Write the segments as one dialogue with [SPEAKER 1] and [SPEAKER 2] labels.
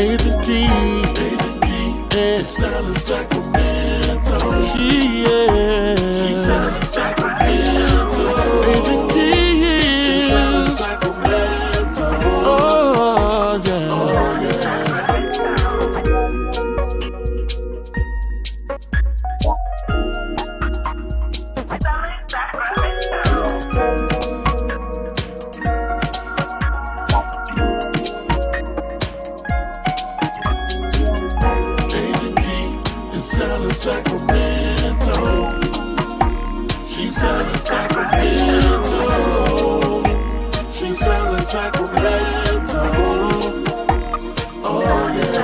[SPEAKER 1] Agent D, yeah, selling Sacramento. She's selling Sacramento. Agent D, selling Sacramento. Oh yeah, oh yeah. Sacramento, she's selling Sacramento, she's selling Sacramento, oh yeah.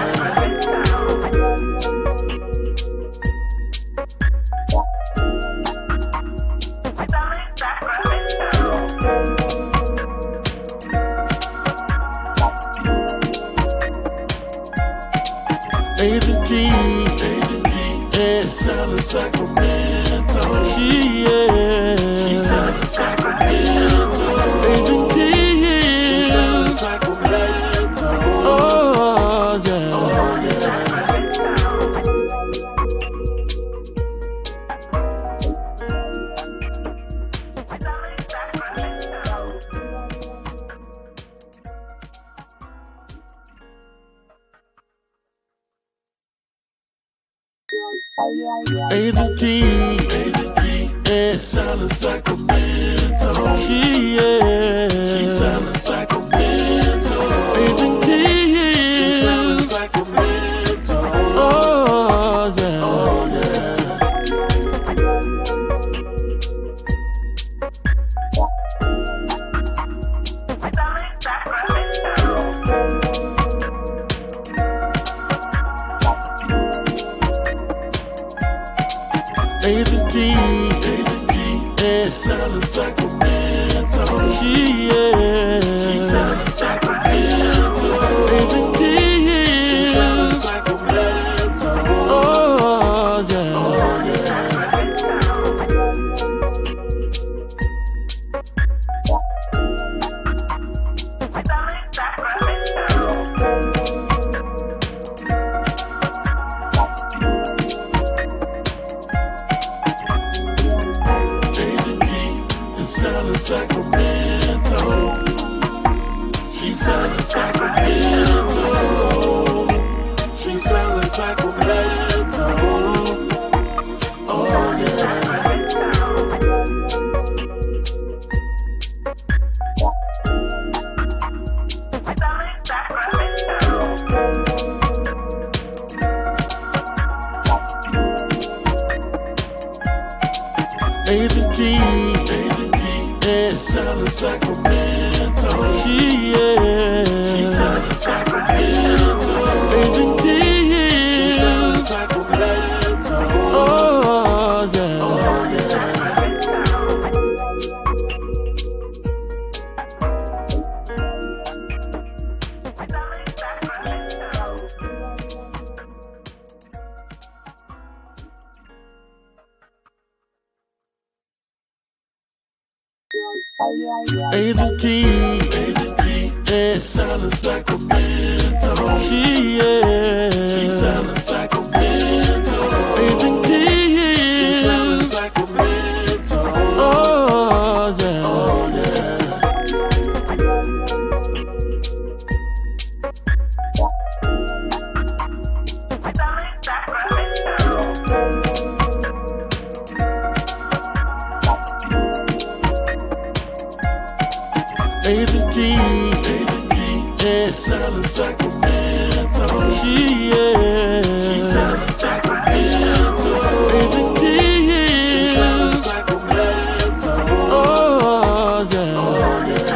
[SPEAKER 1] Agent D, yeah, selling Sacramento. She's selling Sacramento. Agent D, selling Sacramento. Oh yeah, oh yeah. Agent D, yeah, selling Sacramento. She's selling Sacramento. Agent D, selling Sacramento. Oh yeah, oh yeah. Agent D, yeah, selling Sacramento. She's selling Sacramento. Agent D, selling Sacramento. Oh yeah, oh yeah. Selling Sacramento, she's selling Sacramento, she's selling Sacramento, oh yeah. Agent D, yeah, selling Sacramento. She's selling Sacramento. Agent D, selling Sacramento. Oh yeah, oh yeah. Agent D, yeah, selling Sacramento. She's selling Sacramento. Agent D, selling Sacramento. Oh yeah, oh yeah. Agent D, yeah, selling Sacramento. She's selling Sacramento. Agent D, selling Sacramento. Oh yeah, oh yeah.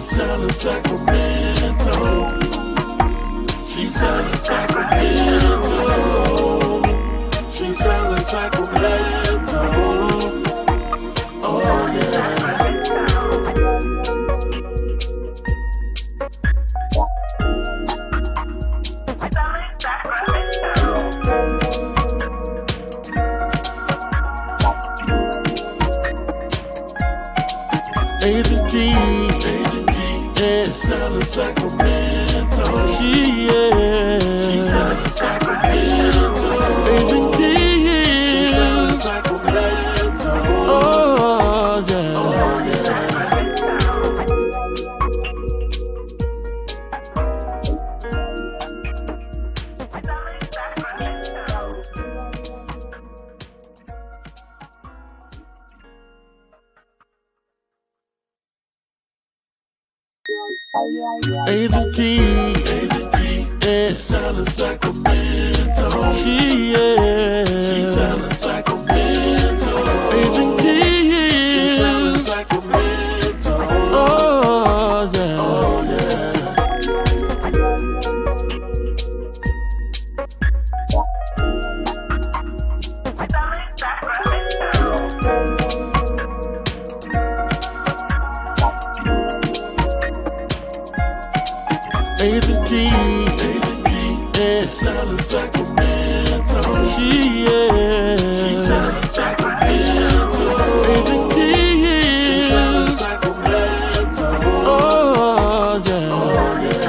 [SPEAKER 1] Selling Sacramento, she's selling Sacramento, she's selling Sacramento, oh yeah. Agent Key, yeah, selling Sacramento. She's selling Sacramento. Agent Key, selling Sacramento. Oh yeah, oh yeah. Agent Key, yeah, selling Sacramento. She's selling Sacramento. Agent Key, selling Sacramento. Oh yeah, oh yeah. Agent Key, yeah, selling Sacramento. She's selling Sacramento. Agent Key, selling Sacramento. Oh yeah, oh yeah.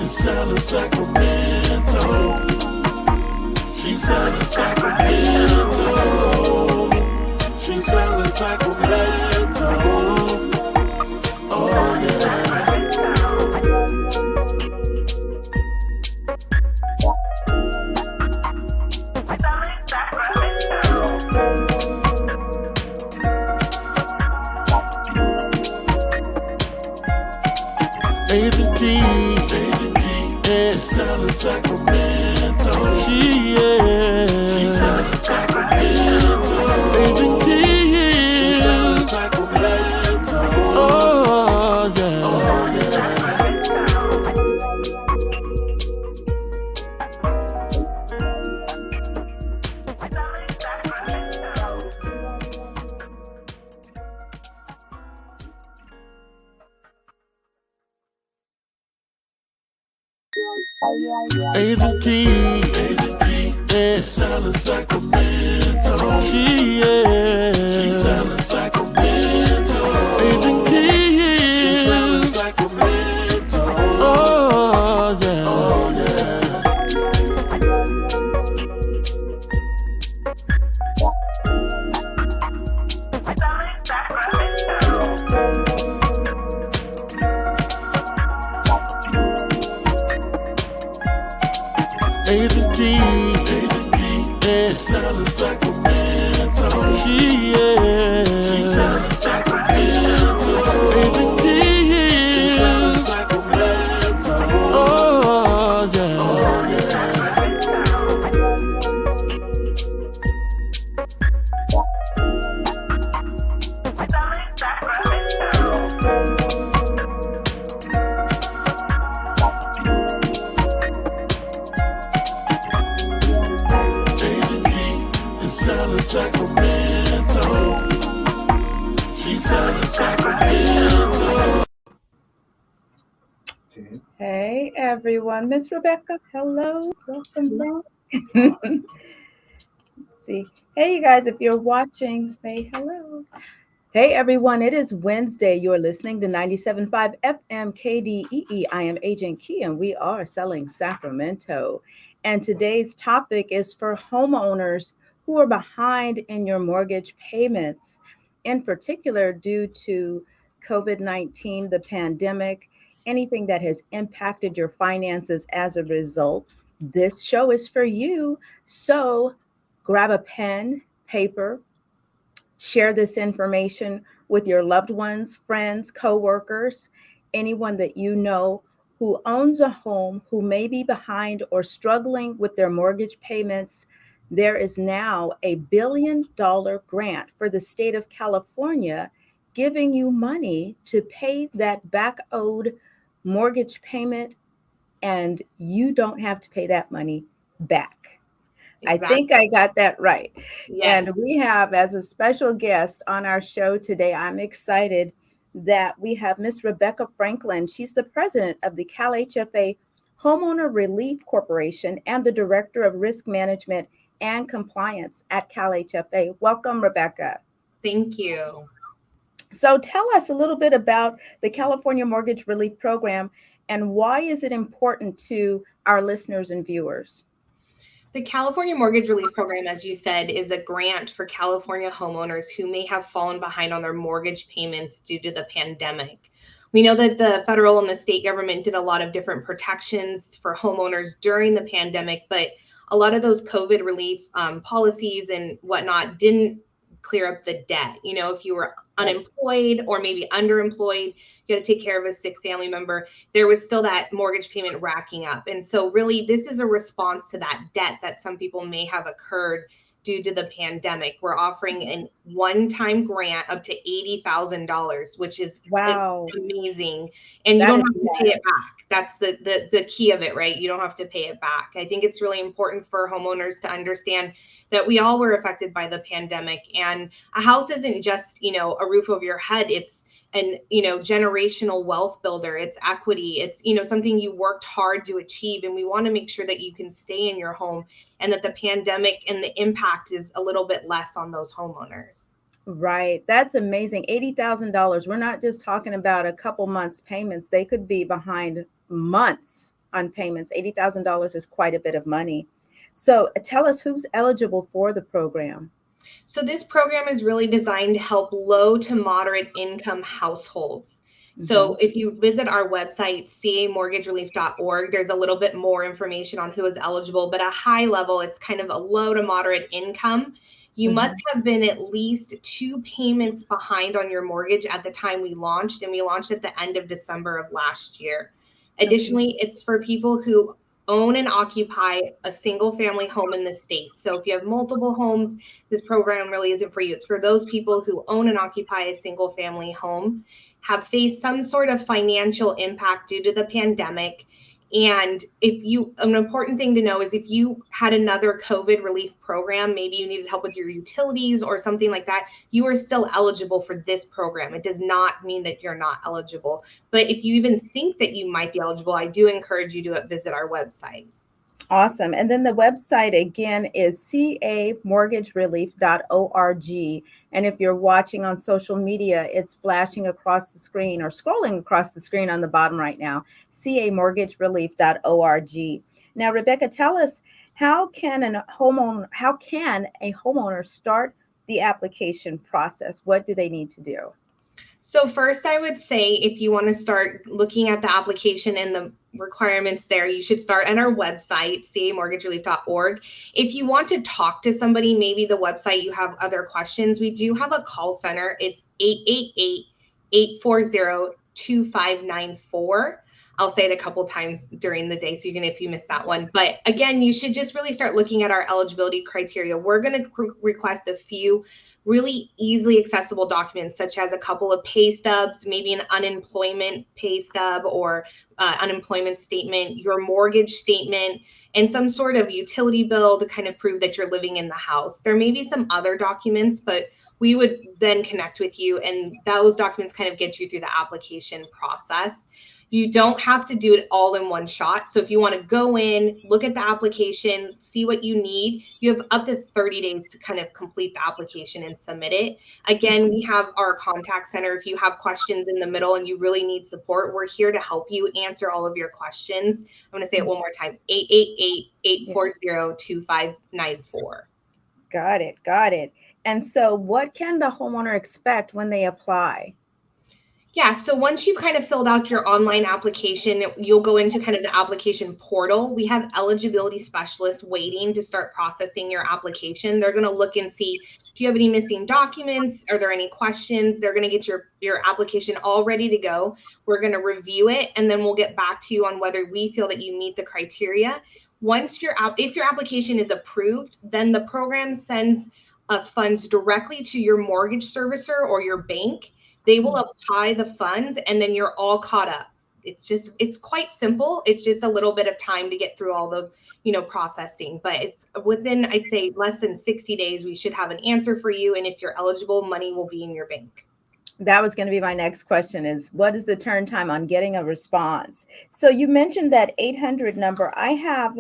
[SPEAKER 1] Selling Sacramento. She's selling Sacramento. She's selling Sacramento. Oh yeah. Agent Key, yeah, selling Sacramento. She's selling Sacramento. Agent Key, selling Sacramento. Oh yeah, oh yeah. Agent Key, yeah, selling Sacramento. She's selling Sacramento. Agent Key, selling Sacramento. Oh yeah, oh yeah. Agent Key, yeah, selling Sacramento. She's selling Sacramento. Agent Key, selling Sacramento. Oh yeah, oh yeah. Selling Sacramento. She's selling Sacramento.
[SPEAKER 2] Hey everyone, Miss Rebecca, hello, welcome back. See, hey you guys, if you're watching, say hello. Hey everyone, it is Wednesday. You're listening to 97.5 FM KDEE. I am Agent Key and we are selling Sacramento. And today's topic is for homeowners who are behind in your mortgage payments, in particular due to COVID-19, the pandemic, anything that has impacted your finances as a result. This show is for you. So grab a pen, paper, share this information with your loved ones, friends, coworkers, anyone that you know who owns a home, who may be behind or struggling with their mortgage payments. There is now a $1 billion grant for the state of California giving you money to pay that back owed mortgage payment, and you don't have to pay that money back. I think I got that right.
[SPEAKER 3] Yes.
[SPEAKER 2] And we have, as a special guest on our show today, I'm excited that we have Miss Rebecca Franklin. She's the president of the CalHFA Homeowner Relief Corporation and the director of risk management and compliance at CalHFA. Welcome, Rebecca.
[SPEAKER 3] Thank you.
[SPEAKER 2] So tell us a little bit about the California Mortgage Relief Program and why is it important to our listeners and viewers?
[SPEAKER 3] The California Mortgage Relief Program, as you said, is a grant for California homeowners who may have fallen behind on their mortgage payments due to the pandemic. We know that the federal and the state government did a lot of different protections for homeowners during the pandemic, but a lot of those COVID relief policies and whatnot didn't clear up the debt. You know, if you were unemployed or maybe underemployed, you had to take care of a sick family member, there was still that mortgage payment racking up. And so really this is a response to that debt that some people may have occurred due to the pandemic. We're offering a one-time grant up to $80,000, which is amazing. And you don't have to pay it back. That's the key of it, right? You don't have to pay it back. I think it's really important for homeowners to understand that we all were affected by the pandemic, and a house isn't just, you know, a roof over your head. It's an, you know, generational wealth builder. It's equity. It's, you know, something you worked hard to achieve. And we want to make sure that you can stay in your home and that the pandemic and the impact is a little bit less on those homeowners.
[SPEAKER 2] Right. That's amazing. $80,000. We're not just talking about a couple months payments. They could be behind months on payments. $80,000 is quite a bit of money. So tell us who's eligible for the program.
[SPEAKER 3] So this program is really designed to help low to moderate income households. So if you visit our website, camortgagerelief.org, there's a little bit more information on who is eligible, but at a high level, it's kind of a low to moderate income. You must have been at least 2 payments behind on your mortgage at the time we launched, and we launched at the end of December of last year. Additionally, it's for people who own and occupy a single family home in the state. So if you have multiple homes, this program really isn't for you. It's for those people who own and occupy a single family home, have faced some sort of financial impact due to the pandemic. And if you, an important thing to know is if you had another COVID relief program, maybe you needed help with your utilities or something like that, you are still eligible for this program. It does not mean that you're not eligible. But if you even think that you might be eligible, I do encourage you to visit our website.
[SPEAKER 2] Awesome. And then the website again is camortgagerelief.org. And if you're watching on social media, it's flashing across the screen or scrolling across the screen on the bottom right now, camortgagerelief.org. Now, Rebecca, tell us, how can a homeowner start the application process? What do they need to do?
[SPEAKER 3] So first, I would say if you want to start looking at the application and the requirements there, you should start at our website, camortgagerelief.org. If you want to talk to somebody, maybe the website, you have other questions, we do have a call center. It's 888-840-2594. I'll say it a couple times during the day, so even if you missed that one. But again, you should just really start looking at our eligibility criteria. We're going to request a few really easily accessible documents, such as a couple of pay stubs, maybe an unemployment pay stub or unemployment statement, your mortgage statement, and some sort of utility bill to kind of prove that you're living in the house. There may be some other documents, but we would then connect with you, and those documents kind of get you through the application process. You don't have to do it all in one shot. So if you want to go in, look at the application, see what you need, you have up to 30 days to kind of complete the application and submit it. Again, we have our contact center. If you have questions in the middle and you really need support, we're here to help you answer all of your questions. I'm going to say it one more time, 888-840-2594.
[SPEAKER 2] Got it. Got it. And so what can the homeowner expect when they apply?
[SPEAKER 3] Yeah, so once you've kind of filled out your online application, you'll go into kind of the application portal. We have eligibility specialists waiting to start processing your application. They're going to look and see, do you have any missing documents? Are there any questions? They're going to get your application all ready to go. We're going to review it, and then we'll get back to you on whether we feel that you meet the criteria. Once if your application is approved, then the program sends funds directly to your mortgage servicer or your bank. They will apply the funds, and then you're all caught up. It's quite simple. It's just a little bit of time to get through all the processing. But it's within, I'd say, less than 60 days, we should have an answer for you. And if you're eligible, money will be in your bank.
[SPEAKER 2] That was going to be my next question, is what is the turn time on getting a response? So you mentioned that 800 number. I have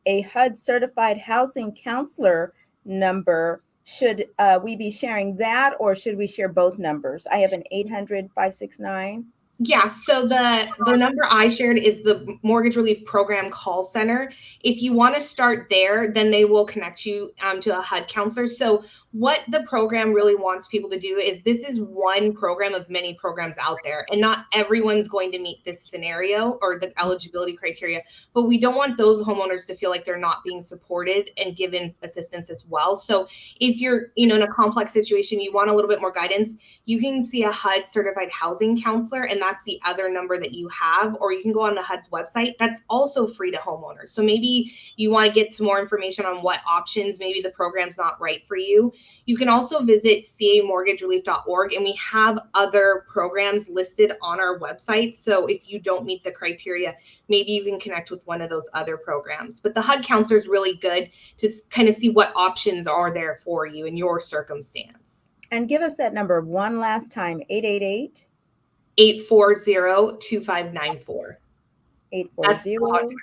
[SPEAKER 2] a HUD certified housing counselor number. Should we be sharing that, or should we share both numbers? I have an 800-569.
[SPEAKER 3] Yeah, so the number I shared is the Mortgage Relief Program call center. If you want to start there, then they will connect you to a HUD counselor. So what the program really wants people to do is, this is one program of many programs out there, and not everyone's going to meet this scenario or the eligibility criteria, but we don't want those homeowners to feel like they're not being supported and given assistance as well. So if you're, in a complex situation, you want a little bit more guidance, you can see a HUD certified housing counselor, and that's the other number that you have, or you can go on the HUD's website. That's also free to homeowners. So maybe you want to get some more information on what options, maybe the program's not right for you. You can also visit camortgagerelief.org, and we have other programs listed on our website. So if you don't meet the criteria, maybe you can connect with one of those other programs. But the HUD counselor is really good to kind of see what options are there for you in your circumstance.
[SPEAKER 2] And give us that number one last time, 888.
[SPEAKER 3] 840-2594.
[SPEAKER 2] 840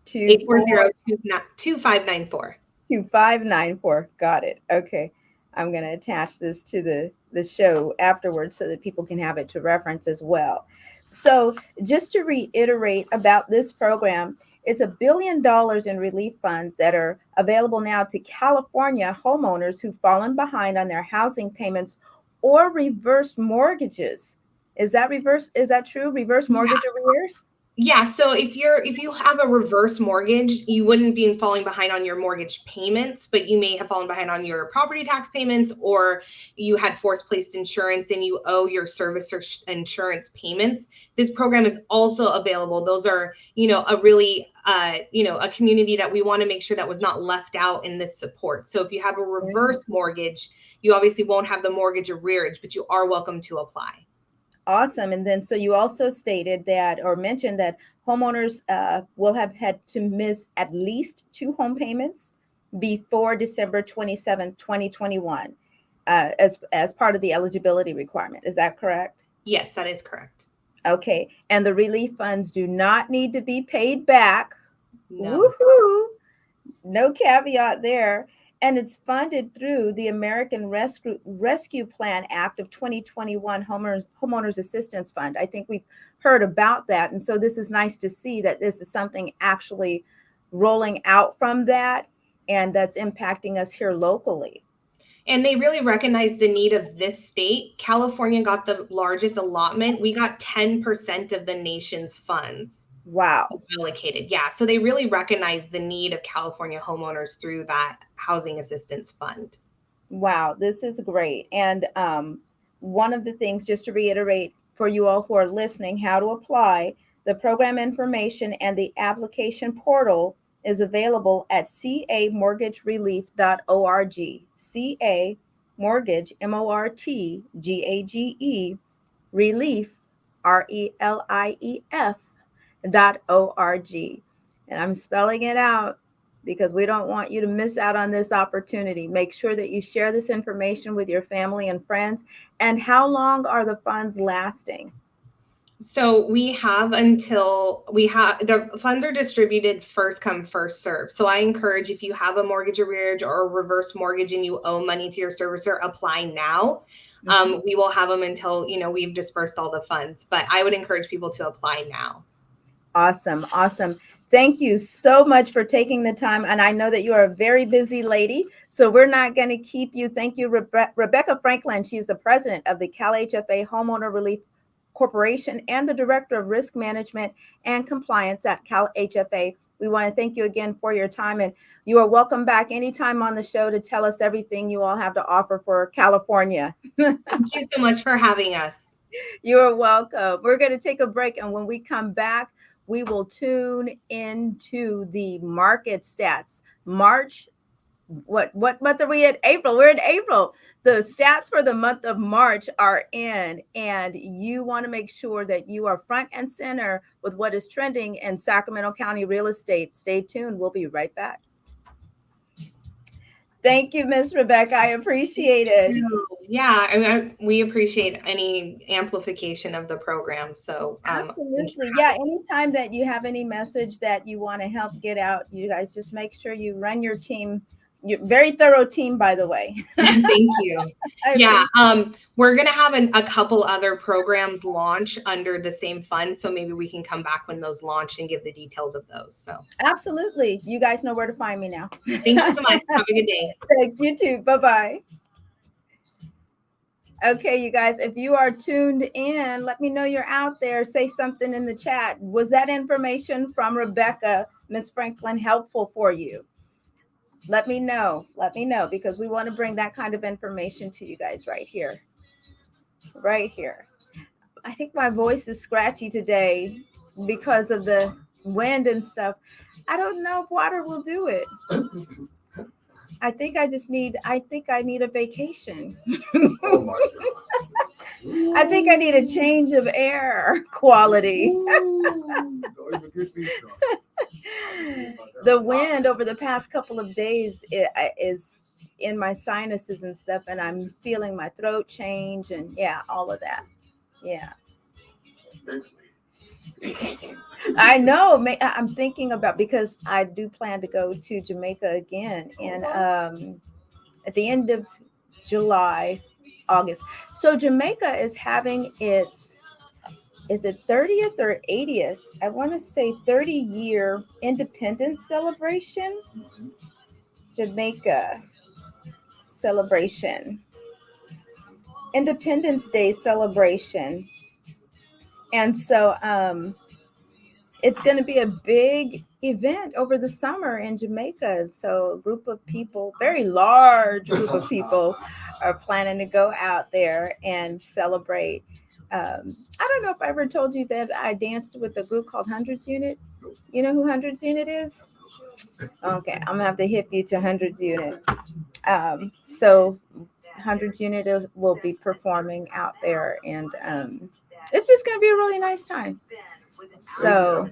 [SPEAKER 3] 840-2594.
[SPEAKER 2] 2594. Got it. Okay. I'm going to attach this to the show afterwards so that people can have it to reference as well. So just to reiterate about this program, it's $1 billion in relief funds that are available now to California homeowners who've fallen behind on their housing payments or reversed mortgages. Is that true? Reverse mortgage arrears?
[SPEAKER 3] Yeah. So if you have a reverse mortgage, you wouldn't be falling behind on your mortgage payments, but you may have fallen behind on your property tax payments, or you had forced placed insurance and you owe your servicer insurance payments. This program is also available. Those are, a really, a community that we want to make sure that was not left out in this support. So if you have a reverse mortgage, you obviously won't have the mortgage arrearage, but you are welcome to apply.
[SPEAKER 2] Awesome. And then so you also stated that, or mentioned that homeowners will have had to miss at least 2 home payments before December 27, 2021, as part of the eligibility requirement. Is that correct?
[SPEAKER 3] Yes, that is correct.
[SPEAKER 2] Okay. And the relief funds do not need to be paid back.
[SPEAKER 3] No.
[SPEAKER 2] Woohoo! No caveat there. And it's funded through the American Rescue Plan Act of 2021 Homeowners Assistance Fund. I think we've heard about that. And so this is nice to see that this is something actually rolling out from that, and that's impacting us here locally.
[SPEAKER 3] And they really recognize the need of this state. California got the largest allotment. We got 10% of the nation's funds.
[SPEAKER 2] Wow.
[SPEAKER 3] Allocated. Yeah. So they really recognize the need of California homeowners through that housing assistance fund.
[SPEAKER 2] Wow. This is great. And one of the things, just to reiterate for you all who are listening, how to apply, the program information and the application portal is available at camortgagerelief.org. CA Mortgage, MORTGAGE, Relief, RELIEF.org. And I'm spelling it out because we don't want you to miss out on this opportunity. Make sure that you share this information with your family and friends. And how long are the funds lasting?
[SPEAKER 3] So we have the funds are distributed first come, first serve. So I encourage, if you have a mortgage arrearage or a reverse mortgage and you owe money to your servicer, apply now. We will have them until, we've dispersed all the funds, but I would encourage people to apply now.
[SPEAKER 2] Awesome. Awesome. Thank you so much for taking the time. And I know that you are a very busy lady, so we're not going to keep you. Thank you, Rebecca Franklin. She's the president of the CalHFA Homeowner Relief Corporation and the director of risk management and compliance at CalHFA. We want to thank you again for your time, and you are welcome back anytime on the show to tell us everything you all have to offer for California.
[SPEAKER 3] Thank you so much for having us.
[SPEAKER 2] You're welcome. We're going to take a break, and when we come back, we will tune into the market stats. March what month are we in? April. We're in April. The stats for the month of March are in, and you want to make sure that you are front and center with what is trending in Sacramento County real estate. Stay tuned. We'll be right back. Thank you, Miss Rebecca. I appreciate it.
[SPEAKER 3] Yeah, I mean, we appreciate any amplification of the program. So
[SPEAKER 2] Absolutely. Yeah, anytime that you have any message that you want to help get out, you guys just make sure you run your team. You're very thorough team, by the way.
[SPEAKER 3] Thank you. Yeah, we're going to have a couple other programs launch under the same fund. So maybe we can come back when those launch and give the details of those. So
[SPEAKER 2] absolutely. You guys know where to find me now.
[SPEAKER 3] Thank you so much. Have a good day.
[SPEAKER 2] Thanks. You too. Bye-bye. Okay, you guys, if you are tuned in, let me know you're out there. Say something in the chat. Was that information from Rebecca, Ms. Franklin, helpful for you? Let me know. Let me know, because we want to bring that kind of information to you guys right here. Right here. I think my voice is scratchy today because of the wind and stuff. I don't know if water will do it. I think I need a vacation.
[SPEAKER 1] Oh my God.
[SPEAKER 2] I think I need a change of air quality.
[SPEAKER 1] Don't even get me started.
[SPEAKER 2] The wind over the past couple of days is in my sinuses and stuff, and I'm feeling my throat change, and yeah, all of that. Yeah. I know. I'm thinking about, because I do plan to go to Jamaica again, and at the end of July, August. So Jamaica is having its, is it 30th or 80th? I want to say 30-year independence celebration. Jamaica celebration. Independence Day celebration. And so it's going to be a big event over the summer in Jamaica. So a group of people, very large group of people, are planning to go out there and celebrate. I don't know if I ever told you that I danced with a group called Hundreds Unit. You know who Hundreds Unit is? Okay, I'm gonna have to hip you to Hundreds Unit. So Hundreds Unit will be performing out there, and it's just gonna be a really nice time. So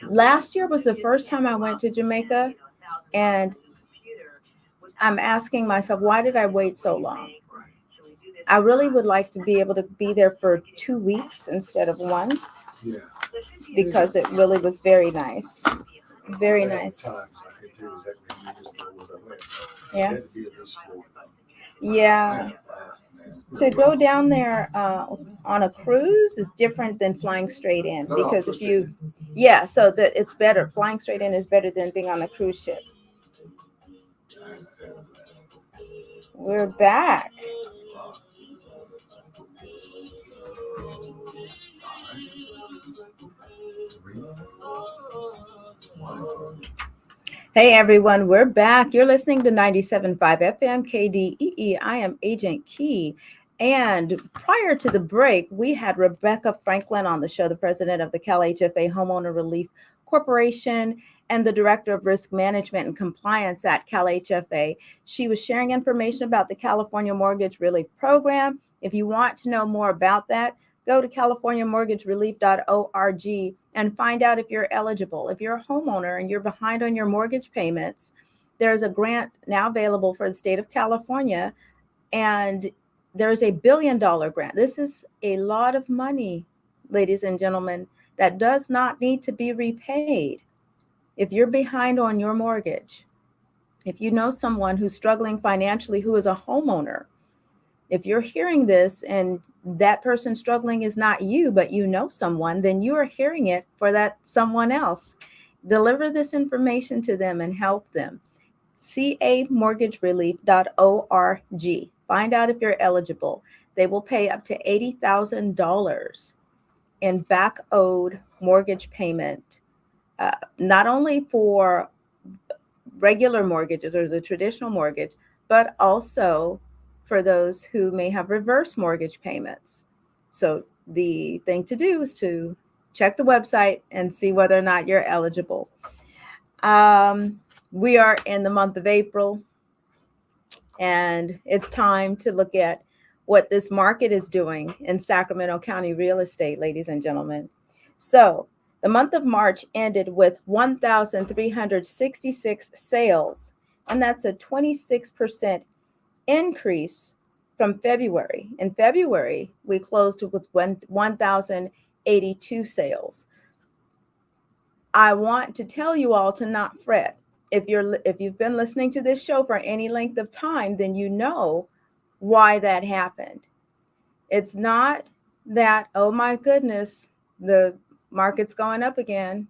[SPEAKER 2] last year was the first time I went to Jamaica, and I'm asking myself, why did I wait so long? I really would like to be able to be there for 2 weeks instead of one, because it really was very nice. Very nice. Yeah. Yeah. To go down there on a cruise is different than flying straight in, because if you, so that it's better. Flying straight in is better than being on a cruise ship. We're back. Hey everyone, we're back. You're listening to 97.5 FM KDEE. I am Agent Key. And prior to the break, we had Rebecca Franklin on the show, the president of the CalHFA Homeowner Relief Corporation and the director of risk management and compliance at CalHFA. She was sharing information about the California Mortgage Relief Program. If you want to know more about that, go to californiamortgagerelief.org and find out if you're eligible. If you're a homeowner and you're behind on your mortgage payments, there's a grant now available for the state of California, and there's a $1 billion grant. This is a lot of money, ladies and gentlemen, that does not need to be repaid. If you're behind on your mortgage, if you know someone who's struggling financially who is a homeowner, if you're hearing this and that person struggling is not you, but you know someone, then you are hearing it for that someone else. Deliver this information to them and help them. camortgagerelief.org. Find out if you're eligible. They will pay up to $80,000 in back owed mortgage payment, not only for regular mortgages or the traditional mortgage, but also for those who may have reverse mortgage payments. So the thing to do is to check the website and see whether or not you're eligible. We are in the month of April, and it's time to look at what this market is doing in Sacramento County real estate, ladies and gentlemen. So the month of March ended with 1,366 sales, and that's a 26% increase from February. In February, we closed with 1,082 sales. I want to tell you all to not fret. If you've been listening to this show for any length of time, then you know why that happened. It's not that, oh my goodness, the market's going up again.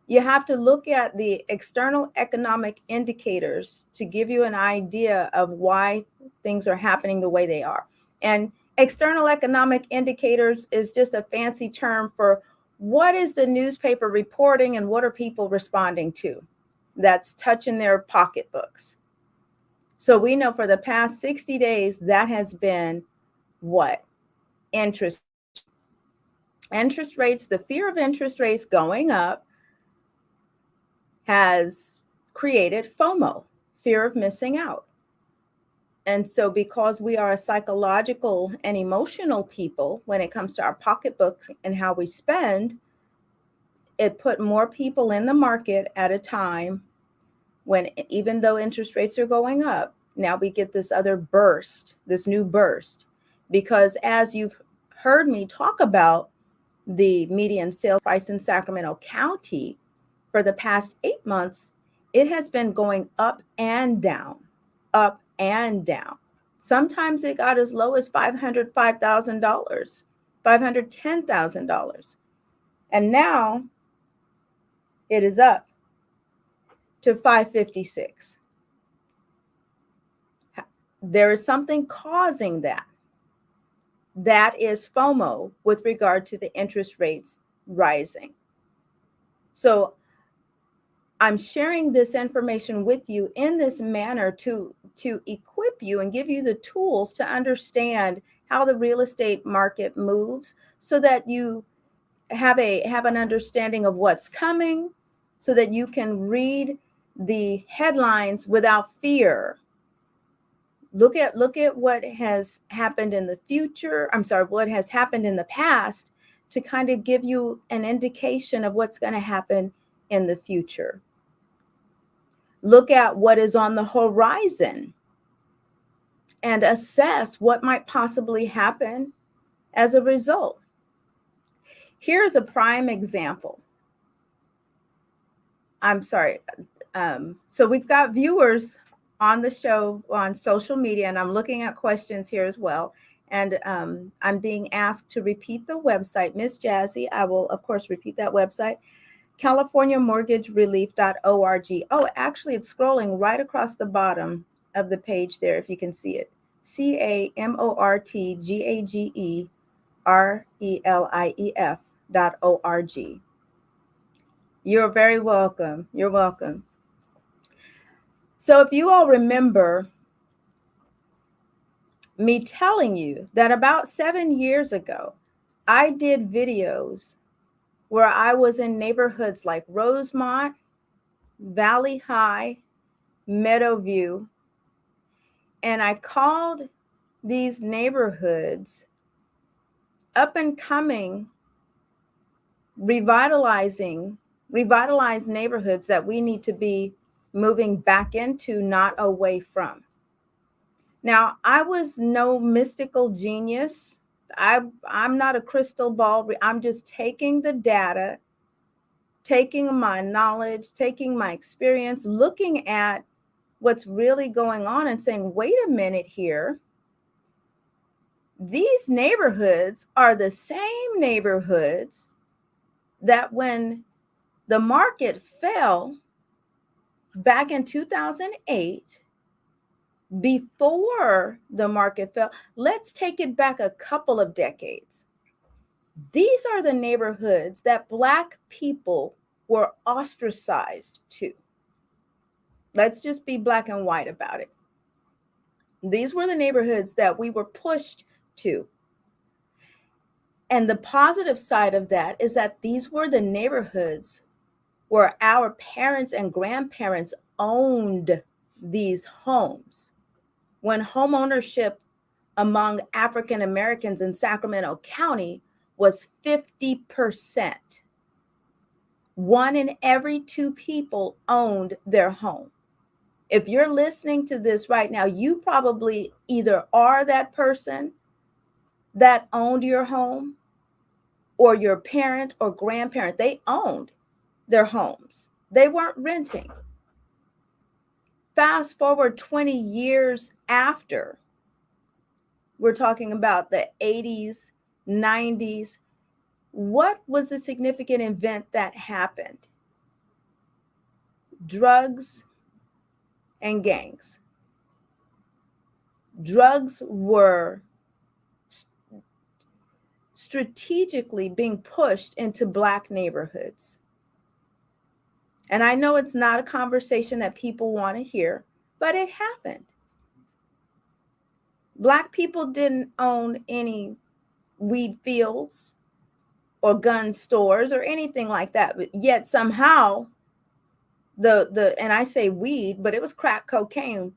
[SPEAKER 2] You have to look at the external economic indicators to give you an idea of why things are happening the way they are. And external economic indicators is just a fancy term for what is the newspaper reporting and what are people responding to that's touching their pocketbooks. So we know for the past 60 days, that has been what? Interest rates, the fear of interest rates going up has created FOMO, fear of missing out. And so because we are a psychological and emotional people when it comes to our pocketbook and how we spend, it put more people in the market at a time when, even though interest rates are going up, now we get this other burst, this new burst. Because as you've heard me talk about the median sale price in Sacramento County for the past 8 months, it has been going up and down, up and down. Sometimes it got as low as $505,000, $510,000. And now it is up to 556. There is something causing that. That is FOMO with regard to the interest rates rising. So I'm sharing this information with you in this manner to equip you and give you the tools to understand how the real estate market moves so that you have an understanding of what's coming, so that you can read the headlines without fear. Look at what has happened in the future. What has happened in the past to kind of give you an indication of what's going to happen in the future. Look at what is on the horizon and assess what might possibly happen as a result. Here's a prime example. So we've got viewers on the show on social media, and I'm looking at questions here as well. And I'm being asked to repeat the website. Miss Jazzy, I will, of course, repeat that website. CaliforniaMortgageRelief.org. Oh, actually, it's scrolling right across the bottom of the page there, if you can see it. CAMORTGAGERELIEF.org. You're very welcome. You're welcome. So if you all remember me telling you that about 7 years ago, I did videos where I was in neighborhoods like Rosemont, Valley High, Meadowview, and I called these neighborhoods up and coming, revitalized neighborhoods that we need to be moving back into, not away from. Now, I was no mystical genius. I'm not a crystal ball. I'm just taking the data, taking my knowledge, taking my experience, looking at what's really going on and saying, wait a minute here. These neighborhoods are the same neighborhoods that when the market fell back in 2008, before the market fell, let's take it back a couple of decades. These are the neighborhoods that Black people were ostracized to. Let's just be black and white about it. These were the neighborhoods that we were pushed to. And the positive side of that is that these were the neighborhoods where our parents and grandparents owned these homes, when home ownership among African Americans in Sacramento County was 50%. 1 in every 2 people owned their home. If you're listening to this right now, you probably either are that person that owned your home, or your parent or grandparent, they owned their homes. They weren't renting. Fast forward 20 years after, we're talking about the 80s, 90s. What was the significant event that happened? Drugs and gangs. Drugs were strategically being pushed into Black neighborhoods. And I know it's not a conversation that people want to hear, but it happened. Black people didn't own any weed fields or gun stores or anything like that. But yet somehow and I say weed, but it was crack cocaine.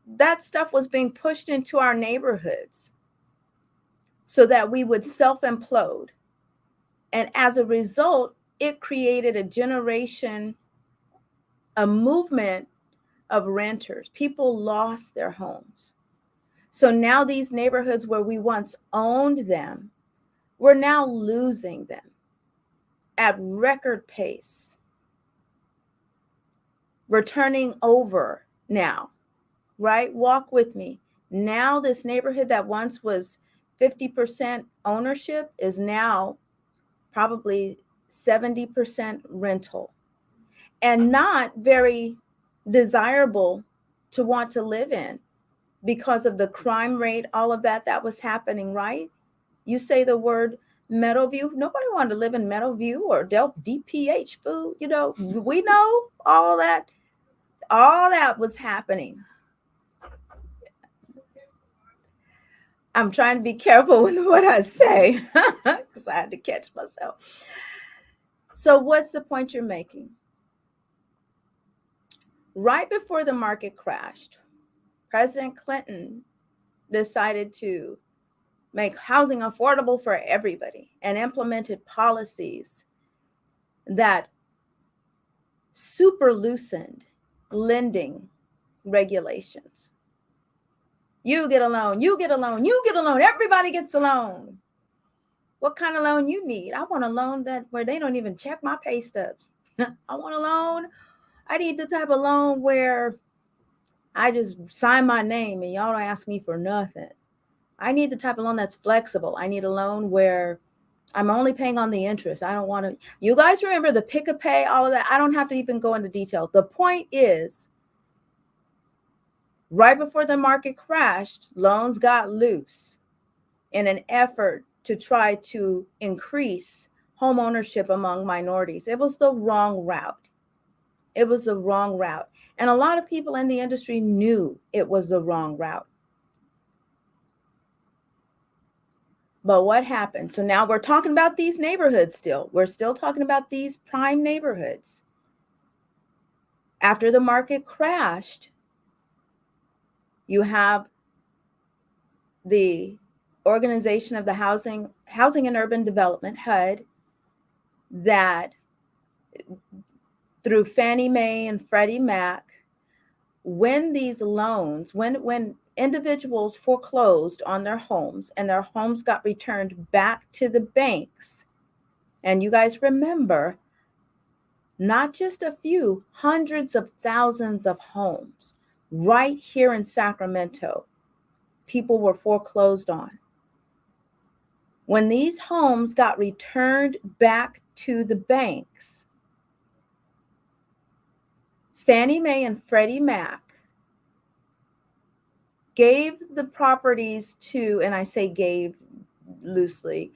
[SPEAKER 2] That stuff was being pushed into our neighborhoods so that we would self-implode. And as a result, it created a generation, a movement of renters. People lost their homes. So now these neighborhoods where we once owned them, we're now losing them at record pace. We're turning over now, right? Walk with me. Now this neighborhood that once was 50% ownership is now probably 70% rental, and not very desirable to want to live in because of the crime rate, all of that was happening, right? You say the word Meadowview, nobody wanted to live in Meadowview or DPH food, we know all that was happening. I'm trying to be careful with what I say because I had to catch myself. So what's the point you're making? Right before the market crashed, President Clinton decided to make housing affordable for everybody and implemented policies that super loosened lending regulations. You get a loan, you get a loan, you get a loan, everybody gets a loan. What kind of loan you need? I want a loan where they don't even check my pay stubs. I want a loan. I need the type of loan where I just sign my name and y'all don't ask me for nothing. I need the type of loan that's flexible. I need a loan where I'm only paying on the interest. I don't want to. You guys remember the pick a pay, all of that? I don't have to even go into detail. The point is, right before the market crashed, loans got loose in an effort to try to increase home ownership among minorities. It was the wrong route. It was the wrong route. And a lot of people in the industry knew it was the wrong route. But what happened? So now we're talking about these neighborhoods still. We're still talking about these prime neighborhoods. After the market crashed, you have the Organization of the Housing and Urban Development, HUD, that through Fannie Mae and Freddie Mac, when these loans, when individuals foreclosed on their homes and their homes got returned back to the banks, and you guys remember, not just a few, hundreds of thousands of homes right here in Sacramento, people were foreclosed on. When these homes got returned back to the banks, Fannie Mae and Freddie Mac gave the properties to, and I say gave loosely,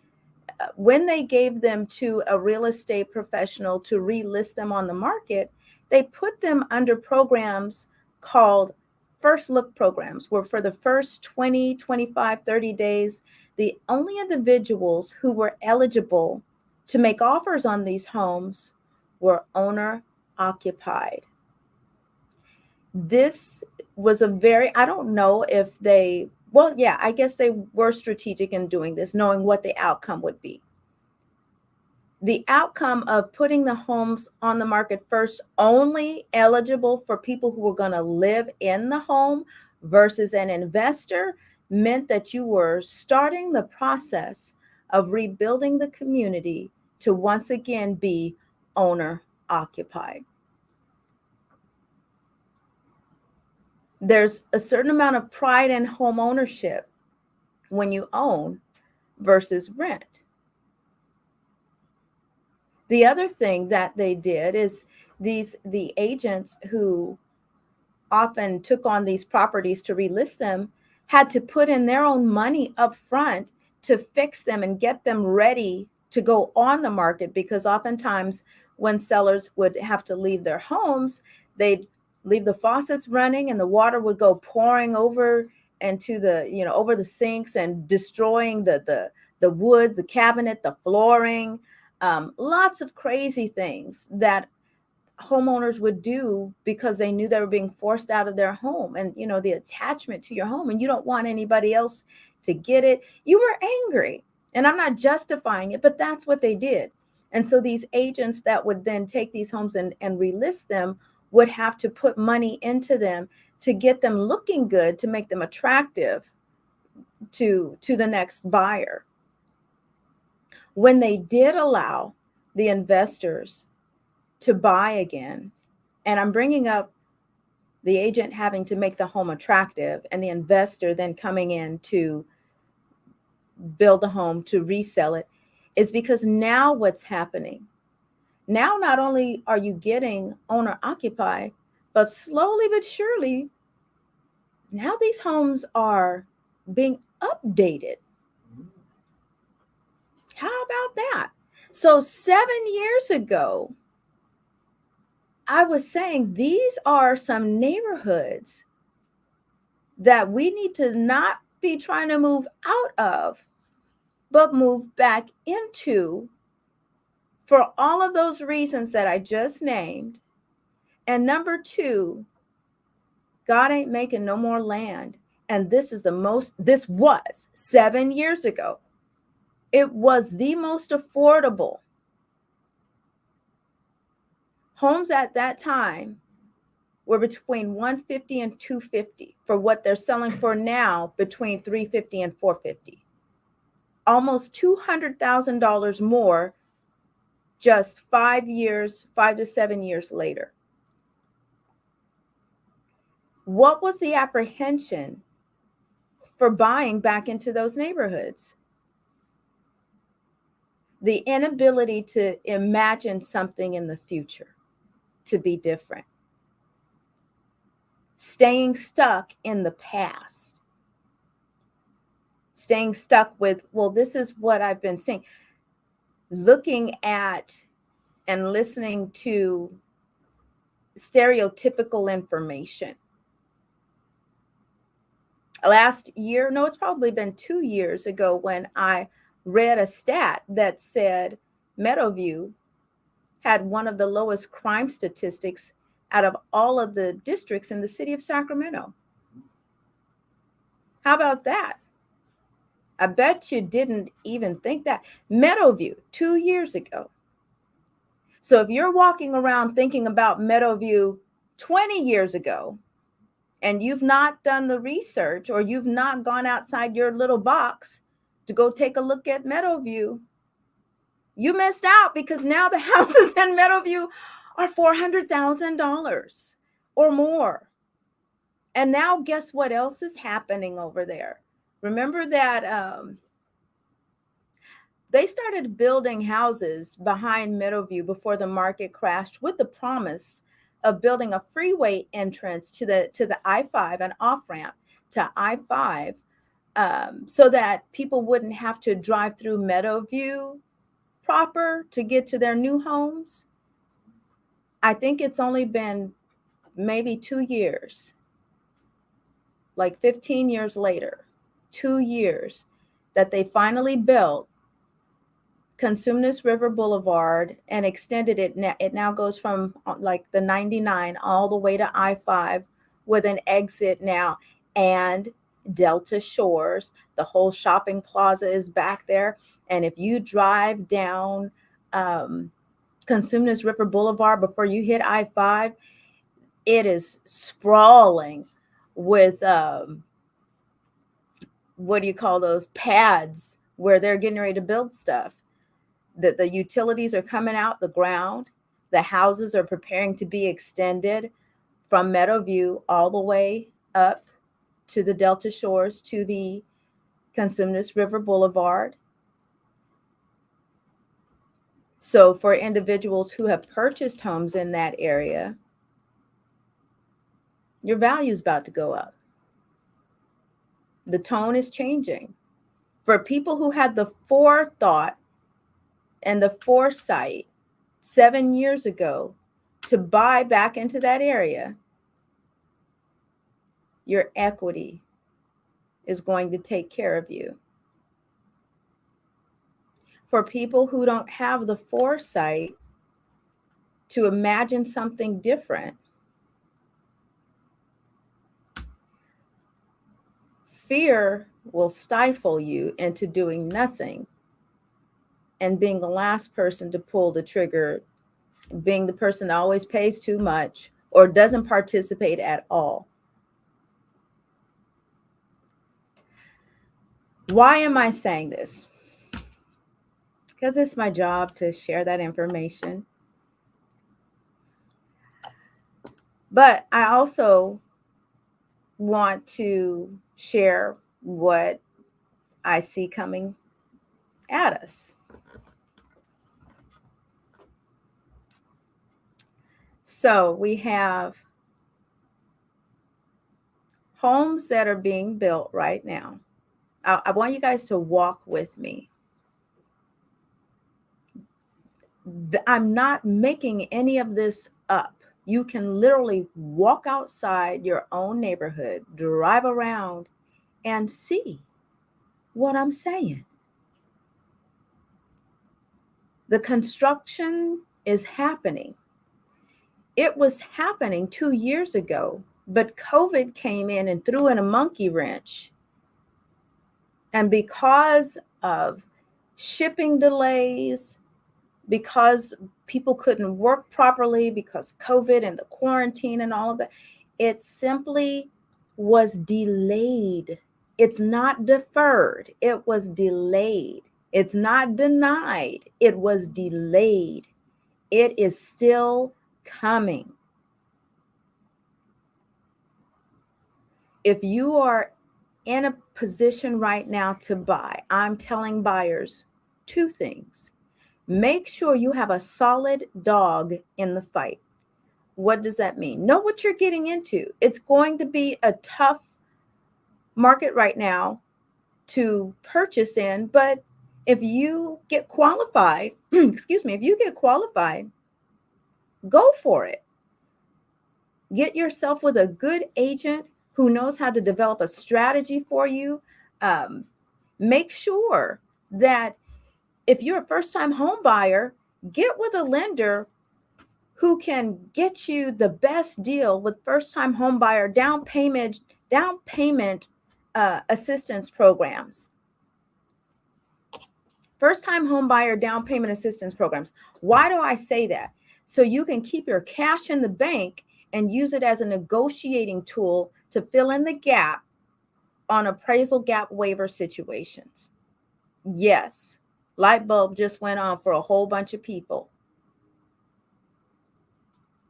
[SPEAKER 2] when they gave them to a real estate professional to relist them on the market, they put them under programs called first look programs, where for the first 20, 25, 30 days, the only individuals who were eligible to make offers on these homes were owner occupied. This was a very, I don't know if they, well, yeah, I guess they were strategic in doing this, knowing what the outcome would be. The outcome of putting the homes on the market first, only eligible for people who were going to live in the home versus an investor, meant that you were starting the process of rebuilding the community to once again be owner occupied. There's a certain amount of pride in home ownership when you own versus rent. The other thing that they did is the agents who often took on these properties to relist them had to put in their own money up front to fix them and get them ready to go on the market, because oftentimes when sellers would have to leave their homes, they'd leave the faucets running and the water would go pouring over into the, over the sinks and destroying the wood, the cabinet, the flooring, lots of crazy things that homeowners would do because they knew they were being forced out of their home, and the attachment to your home, and you don't want anybody else to get it. You were angry, and I'm not justifying it, but that's what they did. And so these agents that would then take these homes and relist them would have to put money into them to get them looking good, to make them attractive to the next buyer. When they did allow the investors to buy again, and I'm bringing up the agent having to make the home attractive and the investor then coming in to build the home, to resell it, is because now what's happening, now not only are you getting owner occupied, but slowly but surely, now these homes are being updated. How about that? So 7 years ago, I was saying these are some neighborhoods that we need to not be trying to move out of, but move back into, for all of those reasons that I just named. And number two, God ain't making no more land. And this was 7 years ago. It was the most affordable. Homes at that time were between $150 and $250 for what they're selling for now, between $350 and $450. Almost $200,000 more just 5 to 7 years later. What was the apprehension for buying back into those neighborhoods? The inability to imagine something in the future to be different. Staying stuck in the past. Staying stuck with, well, this is what I've been seeing. Looking at and listening to stereotypical information. Last year, no, it's probably been 2 years ago, when I read a stat that said Meadowview had one of the lowest crime statistics out of all of the districts in the city of Sacramento. How about that? I bet you didn't even think that. Meadowview 2 years ago. So if you're walking around thinking about Meadowview 20 years ago, and you've not done the research, or you've not gone outside your little box to go take a look at Meadowview, you missed out, because now the houses in Meadowview are $400,000 or more. And now guess what else is happening over there? Remember that they started building houses behind Meadowview before the market crashed, with the promise of building a freeway entrance to the I-5, an off-ramp to I-5, so that people wouldn't have to drive through Meadowview proper to get to their new homes. I think it's only been maybe 2 years, like 15 years later, 2 years, that they finally built Consumnes River Boulevard and extended it. It now goes from like the 99 all the way to I-5 with an exit now, and Delta Shores. The whole shopping plaza is back there. And if you drive down Consumnes River Boulevard before you hit I-5, it is sprawling with what do you call those pads where they're getting ready to build stuff. The utilities are coming out the ground. The houses are preparing to be extended from Meadowview all the way up to the Delta Shores to the Consumnes River Boulevard. So for individuals who have purchased homes in that area, your value is about to go up. The tone is changing. For people who had the forethought and the foresight 7 years ago to buy back into that area, your equity is going to take care of you. For people who don't have the foresight to imagine something different, fear will stifle you into doing nothing and being the last person to pull the trigger, being the person that always pays too much or doesn't participate at all. Why am I saying this? Because it's my job to share that information. But I also want to share what I see coming at us. So we have homes that are being built right now. I want you guys to walk with me. I'm not making any of this up. You can literally walk outside your own neighborhood, drive around, and see what I'm saying. The construction is happening. It was happening 2 years ago, but COVID came in and threw in a monkey wrench. And because of shipping delays, because people couldn't work properly, because COVID and the quarantine and all of that, it simply was delayed. It's not deferred. It was delayed. It's not denied. It was delayed. It is still coming. If you are in a position right now to buy, I'm telling buyers 2 things. Make sure you have a solid dog in the fight. What does that mean? Know what you're getting into. It's going to be a tough market right now to purchase in, but if you get qualified, if you get qualified, go for it. Get yourself with a good agent who knows how to develop a strategy for you. Make sure that if you're a first-time home buyer, get with a lender who can get you the best deal with first-time home buyer down payment assistance programs. First-time home buyer down payment assistance programs. Why do I say that? So you can keep your cash in the bank and use it as a negotiating tool to fill in the gap on appraisal gap waiver situations. Yes, light bulb just went on for a whole bunch of people.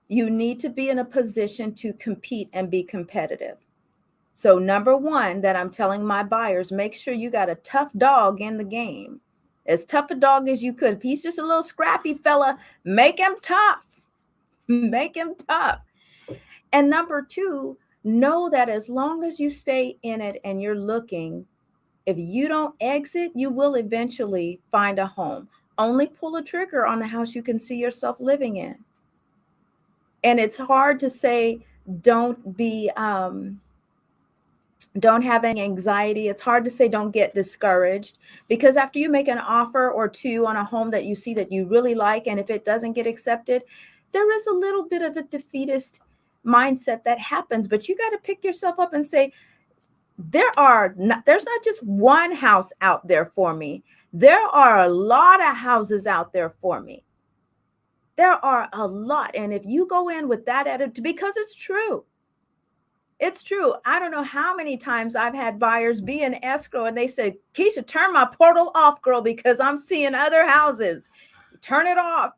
[SPEAKER 2] You need to be in a position to compete and be competitive. So number 1 that I'm telling my buyers, make sure you got a tough dog in the game. As tough a dog as you could. If he's just a little scrappy fella, make him tough. Make him tough. And number 2, know that as long as you stay in it and you're looking, if you don't exit, you will eventually find a home. Only pull a trigger on the house you can see yourself living in. And it's hard to say, don't be Don't have any anxiety. It's hard to say don't get discouraged, because after you make an offer or two on a home that you see that you really like, and if it doesn't get accepted, there is a little bit of a defeatist mindset that happens. But you got to pick yourself up and say, there's not just one house out there for me. There are a lot of houses out there for me. There are a lot. And if you go in with that attitude, because it's true. It's true. I don't know how many times I've had buyers be in escrow and they said, Keisha, turn my portal off, girl, because I'm seeing other houses. Turn it off.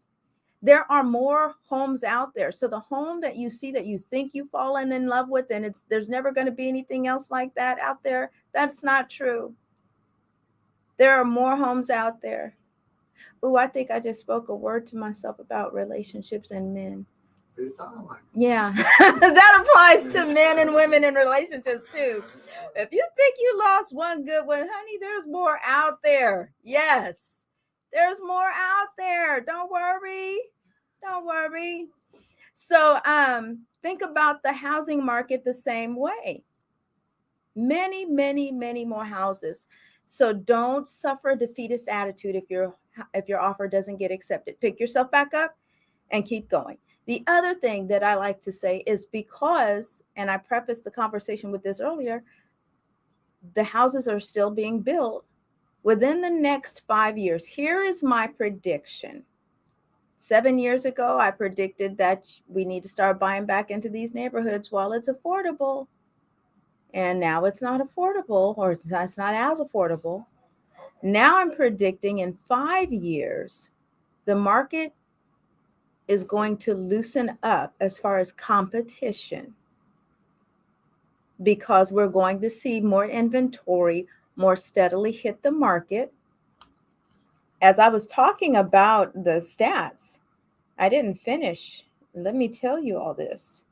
[SPEAKER 2] There are more homes out there. So the home that you see that you think you've fallen in love with, and there's never going to be anything else like that out there, that's not true. There are more homes out there. Oh, I think I just spoke a word to myself about relationships and men.
[SPEAKER 1] It sounds like
[SPEAKER 2] Yeah, that applies to men and women in relationships too. If you think you lost one good one, honey, there's more out there. Yes, there's more out there. Don't worry. Don't worry. So think about the housing market the same way. Many, many, many more houses. So don't suffer a defeatist attitude if your offer doesn't get accepted. Pick yourself back up and keep going. The other thing that I like to say is, because, and I prefaced the conversation with this earlier, the houses are still being built within the next 5 years. Here is my prediction. 7 years ago, I predicted that we need to start buying back into these neighborhoods while it's affordable. And now it's not affordable, or it's not as affordable. Now I'm predicting in 5 years, the market is going to loosen up as far as competition, because we're going to see more inventory more steadily hit the market. As I was talking about the stats, I didn't finish. Let me tell you all this.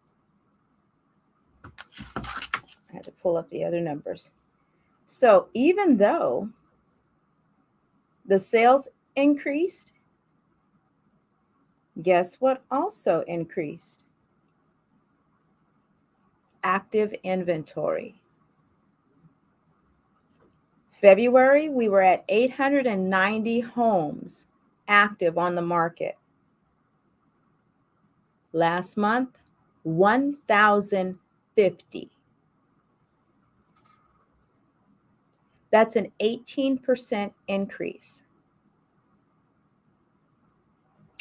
[SPEAKER 2] I had to pull up the other numbers. So even though the sales increased, guess what also increased? Active inventory. February, we were at 890 homes active on the market. Last month, 1,050. That's an 18% increase.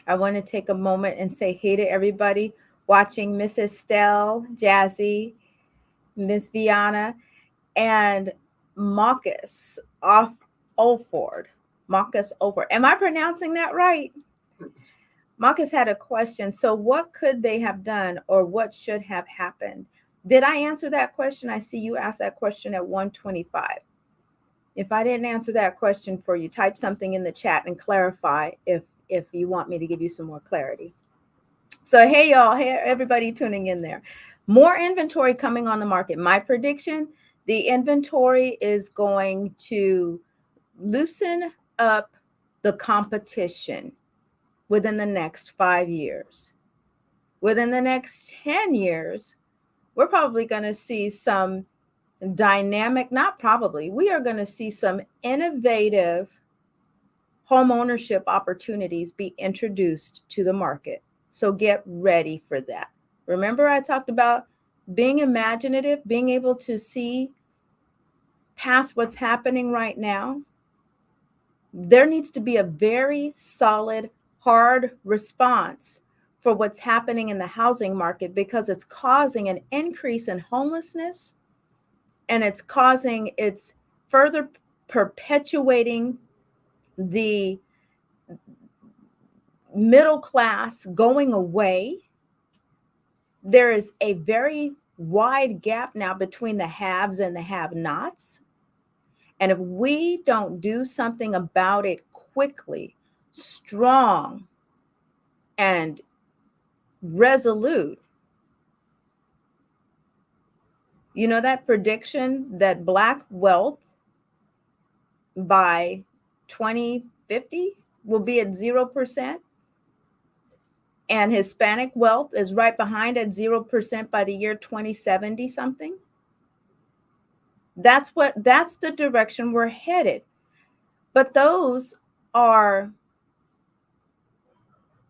[SPEAKER 2] I want to take a moment and say hey to everybody watching, Miss Estelle, Jazzy, Miss Viana, and Marcus Olford. Marcus Olford. Am I pronouncing that right? Marcus had a question. So what could they have done, or what should have happened? Did I answer that question? I see you asked that question at 1:25. If I didn't answer that question for you, type something in the chat and clarify if you want me to give you some more clarity. So hey y'all, hey everybody tuning in there. More inventory coming on the market. My prediction, the inventory is going to loosen up the competition within the next 5 years. Within the next 10 years, we're probably going to see some dynamic, not probably, we are going to see some innovative home ownership opportunities be introduced to the market. So get ready for that. Remember, I talked about being imaginative, being able to see past what's happening right now. There needs to be a very solid, hard response for what's happening in the housing market, because it's causing an increase in homelessness, and it's further perpetuating the middle class going away. There is a very wide gap now between the haves and the have-nots. And if we don't do something about it quickly, strong, and resolute, you know, that prediction that Black wealth by 2050 will be at 0%, and Hispanic wealth is right behind at 0% by the year 2070 something. That's the direction we're headed. But those are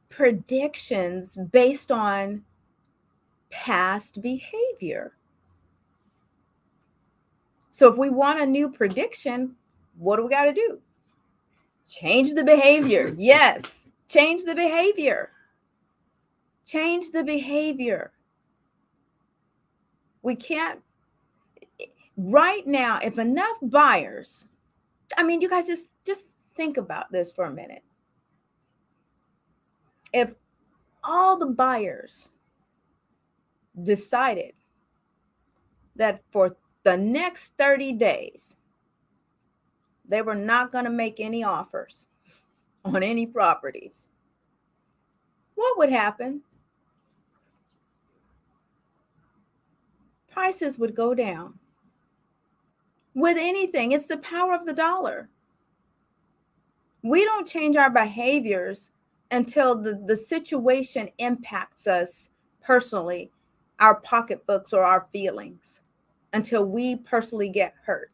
[SPEAKER 2] predictions based on past behavior. So if we want a new prediction, what do we got to do? Change the behavior. Yes, change the behavior. Change the behavior. We can't, right now, if enough buyers, I mean, you guys just think about this for a minute. If all the buyers decided that for the next 30 days, they were not going to make any offers on any properties, what would happen? Prices would go down. With anything, it's the power of the dollar. We don't change our behaviors until the situation impacts us personally, our pocketbooks or our feelings, until we personally get hurt.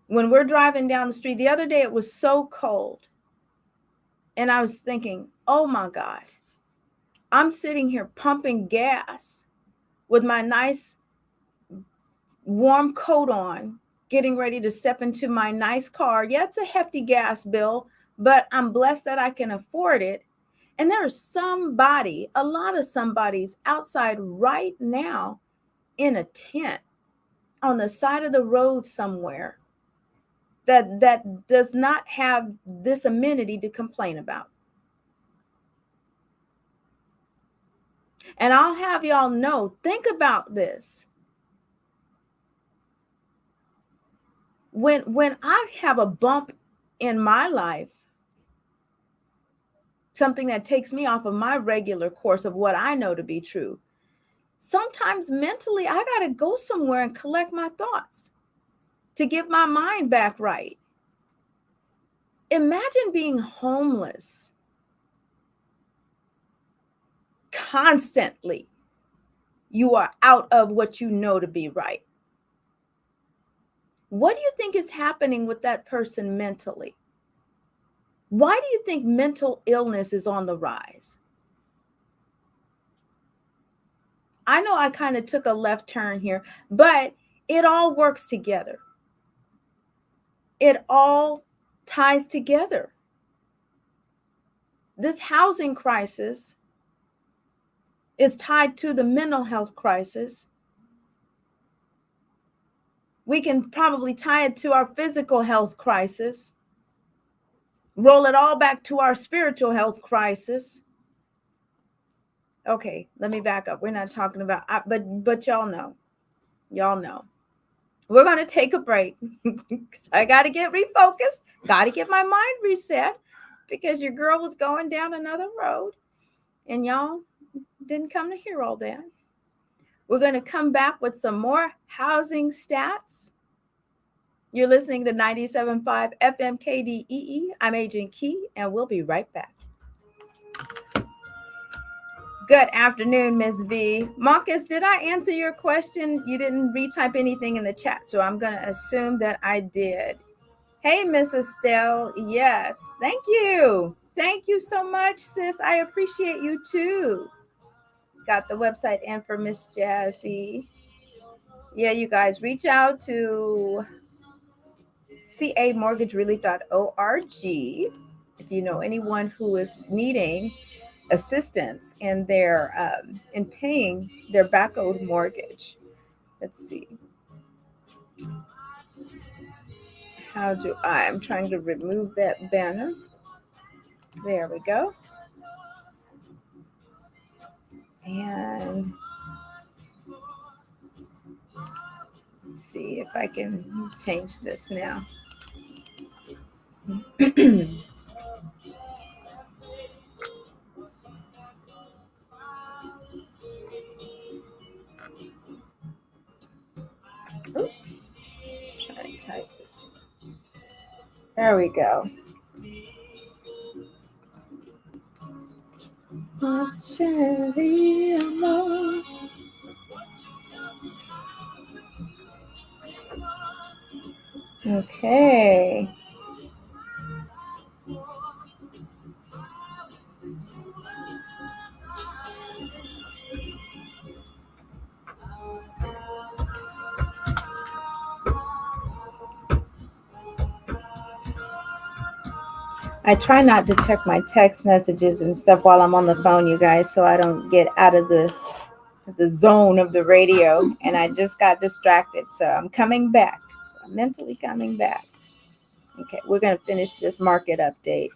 [SPEAKER 2] When we're driving down the street, the other day it was so cold, and I was thinking, oh my God, I'm sitting here pumping gas with my nice warm coat on, getting ready to step into my nice car. Yeah, it's a hefty gas bill, but I'm blessed that I can afford it. And there's somebody, a lot of somebody's outside right now in a tent on the side of the road somewhere that does not have this amenity to complain about. And I'll have y'all know, think about this. When I have a bump in my life, something that takes me off of my regular course of what I know to be true, sometimes mentally I got to go somewhere and collect my thoughts to get my mind back right. Imagine being homeless constantly. You are out of what you know to be right. What do you think is happening with that person mentally? Why do you think mental illness is on the rise? I know I kind of took a left turn here, but it all works together. It all ties together. This housing crisis is tied to the mental health crisis. We can probably tie it to our physical health crisis, roll it all back to our spiritual health crisis. Okay, let me back up. We're not talking about, but y'all know. We're going to take a break. I got to get refocused, got to get my mind reset, because your girl was going down another road and y'all didn't come to hear all that. We're going to come back with some more housing stats. You're listening to 97.5 FM KDEE. I'm Agent Key, and we'll be right back. Good afternoon, Ms. V. Marcus, did I answer your question? You didn't retype anything in the chat, so I'm going to assume that I did. Hey, Miss Estelle. Yes. Thank you. Thank you so much, sis. I appreciate you too. Got the website in for Miss Jazzy. Yeah, you guys reach out to camortgagerelief.org if you know anyone who is needing assistance in their in paying their back owed mortgage. Let's see. I'm trying to remove that banner. There we go. And let's see if I can change this now. Ooh, trying to type this. There we go. Okay. I try not to check my text messages and stuff while I'm on the phone, you guys, so I don't get out of the zone of the radio. And I just got distracted, so I'm coming back. I'm mentally coming back. Okay, we're going to finish this market update.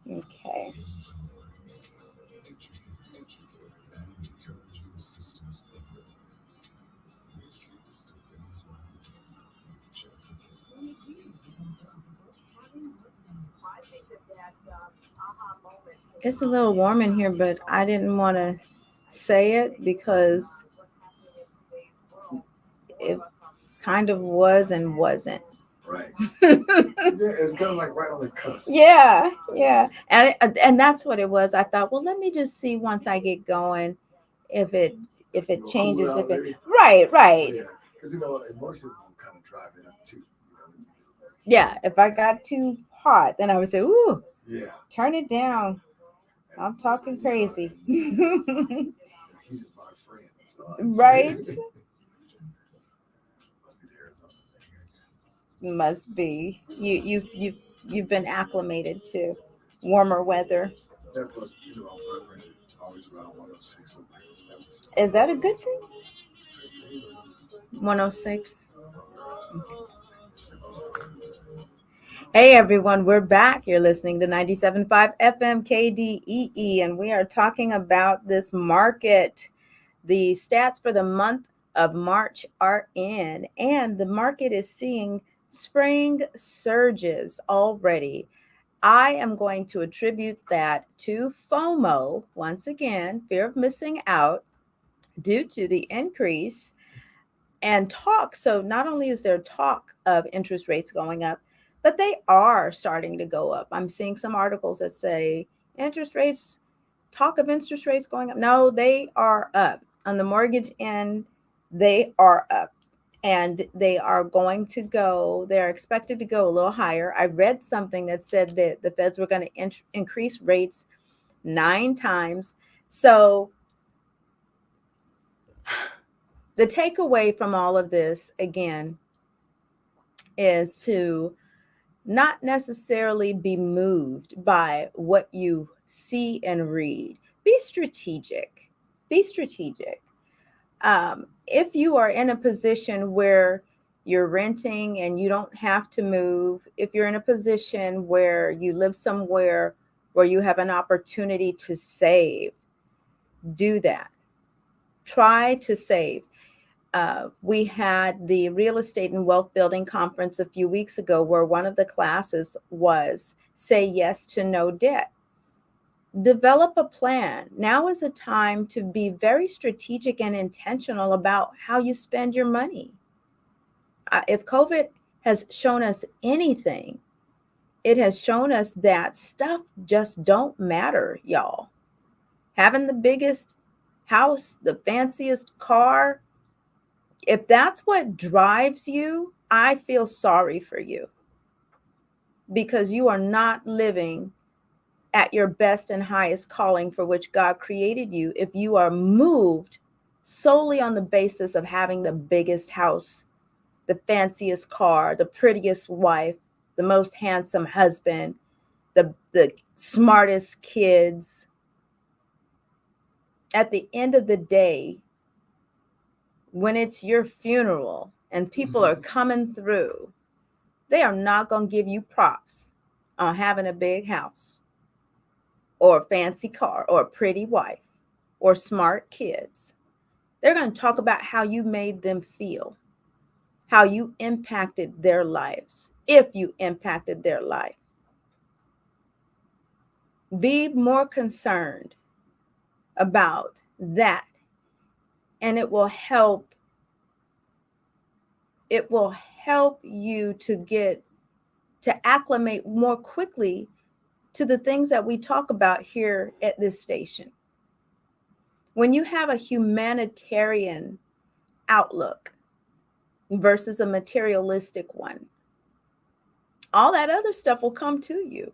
[SPEAKER 2] Okay. It's a little warm in here, but I didn't want to say it because it kind of was and wasn't.
[SPEAKER 1] Right. Yeah, it's kind of like right on the cusp.
[SPEAKER 2] Yeah. And that's what it was. I thought, well, let me just see once I get going if it changes.
[SPEAKER 1] Cool out,
[SPEAKER 2] If it
[SPEAKER 1] maybe.
[SPEAKER 2] right.
[SPEAKER 1] Yeah, because emotion will kind of drive it up too.
[SPEAKER 2] Yeah, if I got too hot, then I would say, ooh,
[SPEAKER 1] Yeah.
[SPEAKER 2] turn it down. I'm talking crazy.
[SPEAKER 1] He's my friend. So
[SPEAKER 2] Right? Must be. You've been acclimated to warmer weather.
[SPEAKER 1] That plus, my friend is always around 106.
[SPEAKER 2] Is that a good thing? 106. Hey everyone, we're back. You're listening to 97.5 FM KDEE, and we are talking about this market. The stats for the month of March are in, and the market is seeing spring surges already. I am going to attribute that to FOMO, once again, fear of missing out, due to the increase and talk. So not only is there talk of interest rates going up, but they are starting to go up. I'm seeing some articles that say talk of interest rates going up. No, they are up. On the mortgage end, they are up. And they're expected to go a little higher. I read something that said that the feds were going to increase rates 9 times. So the takeaway from all of this, again, is to not necessarily be moved by what you see and read. Be strategic. Be strategic. If you are in a position where you're renting and you don't have to move, if you're in a position where you live somewhere where you have an opportunity to save, do that. Try to save. We had the real estate and wealth building conference a few weeks ago where one of the classes was say yes to no debt. Develop a plan. Now is a time to be very strategic and intentional about how you spend your money. If COVID has shown us anything, it has shown us that stuff just don't matter, y'all. Having the biggest house, the fanciest car, if that's what drives you, I feel sorry for you because you are not living at your best and highest calling for which God created you if you are moved solely on the basis of having the biggest house, the fanciest car, the prettiest wife, the most handsome husband, the smartest kids. At the end of the day, when it's your funeral and people are coming through, they are not going to give you props on having a big house or a fancy car or a pretty wife or smart kids. They're going to talk about how you made them feel, how you impacted their lives, if you impacted their life. Be more concerned about that, and it will help you to acclimate more quickly to the things that we talk about here at this station. when you have a humanitarian outlook versus a materialistic one, all that other stuff will come to you.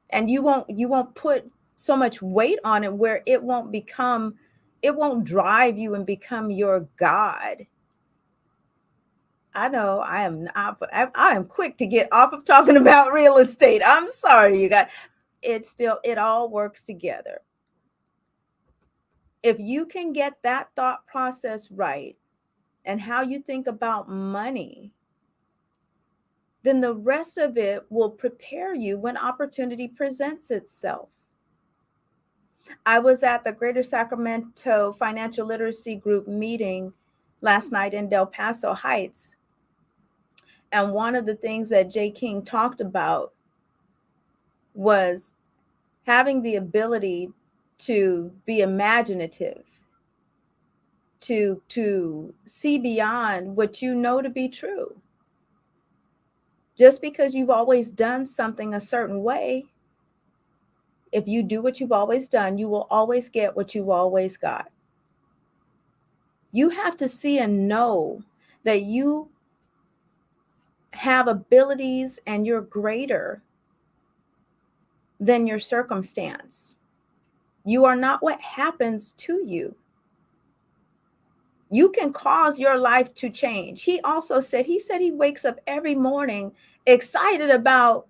[SPEAKER 2] And you won't put so much weight on it where it won't drive you and become your God. I know I am not, but I am quick to get off of talking about real estate. I'm sorry, you guys. It all works together. If you can get that thought process right and how you think about money, then the rest of it will prepare you when opportunity presents itself. I was at the Greater Sacramento Financial Literacy Group meeting last night in Del Paso Heights. And one of the things that Jay King talked about was having the ability to be imaginative, to see beyond what you know to be true. Just because you've always done something a certain way, if you do what you've always done, you will always get what you've always got. You have to see and know that you have abilities and you're greater than your circumstance. You are not what happens to you. You can cause your life to change. He said he wakes up every morning excited about